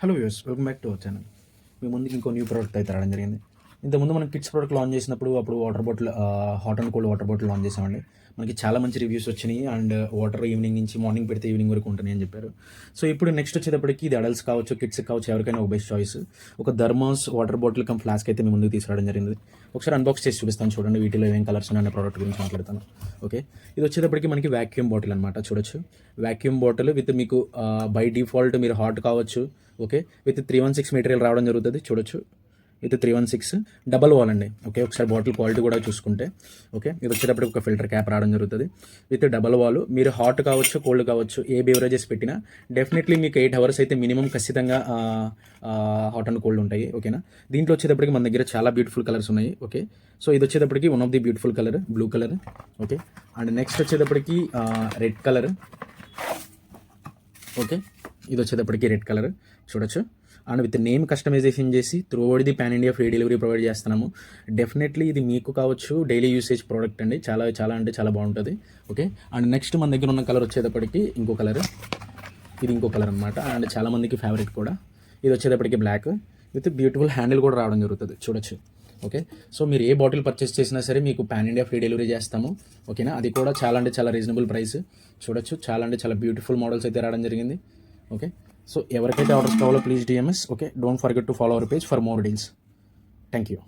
Hello viewers, welcome back to our channel. మీ ముందుకి ఇంకో న్యూ ప్రోడక్ట్ అయితే రావడం జరిగింది. ఇంతకుముందు మనం కిడ్స్ ప్రోడక్ట్ లాంచ్ చేసినప్పుడు అప్పుడు water bottle, hot and cold water bottle launch చేసామండి. మనకి చాలా మంచి రివ్యూస్ వచ్చినాయి. అండ్ వాటర్ ఈవినింగ్ నుంచి మార్నింగ్ పెడితే ఈవినింగ్ వరకు ఉంటుంది అని చెప్పారు. సో ఇప్పుడు నెక్స్ట్ వచ్చేటప్పటికి ఇది అడల్ట్స్ కావచ్చు, కిడ్స్ కావచ్చు, ఎవరికైనా ఒక బెస్ట్ చాయిస్. ఒక thermos water bottle come flask అయితే మీ ముందుకు తీసుకురావడం జరిగింది. ఒకసారి అన్బాక్స్ చేసి చూపిస్తాను, చూడండి. వీటిలో ఏం కలర్స్ ఉన్నాయన్న ప్రోడక్ట్ గురించి మాట్లాడతాను. ఓకే, ఇది వచ్చేటప్పటికి మనకి వ్యాక్యూమ్ బాటిల్ అనమాట. చూడొచ్చు, వ్యాక్యూమ్ బాటిల్ విత్ మీకు బై డిఫాల్ట్ మీరు హాట్ కావచ్చు. ఓకే, విత్ 316 మెటీరియల్ రావడం జరుగుతుంది. చూడొచ్చు, విత్ 316 డబల్ వాల్ అండి. ఓకే, ఒకసారి బాటిల్ క్వాలిటీ కూడా చూసుకుంటే ఓకే, ఇది వచ్చేటప్పుడు ఒక ఫిల్టర్ క్యాప్ రావడం జరుగుతుంది విత్ డబల్ వాల్. మీరు హాట్ కావచ్చు, కోల్డ్ కావచ్చు, ఏ బెవరేజెస్ పెట్టినా డెఫినెట్లీ మీకు 8 hours అయితే మినిమం ఖచ్చితంగా హాట్ అండ్ కోల్డ్ ఉంటాయి. ఓకేనా, దీంట్లో వచ్చేటప్పటికి మన దగ్గర చాలా బ్యూటిఫుల్ కలర్స్ ఉన్నాయి. ఓకే, సో ఇది వచ్చేటప్పటికి one of the beautiful colour blue colour. Okay, and next వచ్చేటప్పటికి రెడ్ కలర్. ఓకే, ఇది వచ్చేటప్పటికి రెడ్ కలర్ చూడొచ్చు. అండ్ విత్ నేమ్ కస్టమైజేషన్ చేసి through out the pan India free delivery provide చేస్తున్నాము. Definitely ఇది మీకు కావచ్చు డైలీ యూసేజ్ ప్రోడక్ట్ అండి. చాలా చాలా అంటే చాలా బాగుంటుంది. ఓకే, అండ్ నెక్స్ట్ మన దగ్గర ఉన్న కలర్ వచ్చేటప్పటికి ఇంకో కలర్. ఇది ఇంకో కలర్ అనమాట. అండ్ చాలా మందికి ఫేవరెట్ కూడా. ఇది వచ్చేటప్పటికి బ్లాక్ విత్ బ్యూటిఫుల్ హ్యాండిల్ కూడా రావడం జరుగుతుంది. చూడొచ్చు. ఓకే, సో మీరు ఏ బాటిల్ పర్చేస్ చేసినా సరే మీకు పాన్ ఇండియా ఫ్రీ డెలివరీ చేస్తాము. ఓకేనా, అది కూడా చాలా అంటే చాలా రీజనబుల్ ప్రైస్. చూడొచ్చు, చాలా అంటే చాలా బ్యూటిఫుల్ మోడల్స్ అయితే రావడం జరిగింది. ఓకే, సో ఎవరికైతే ఆర్డర్స్ కావాలో please DMs. Okay, don't forget to follow our page for more deals. Thank you.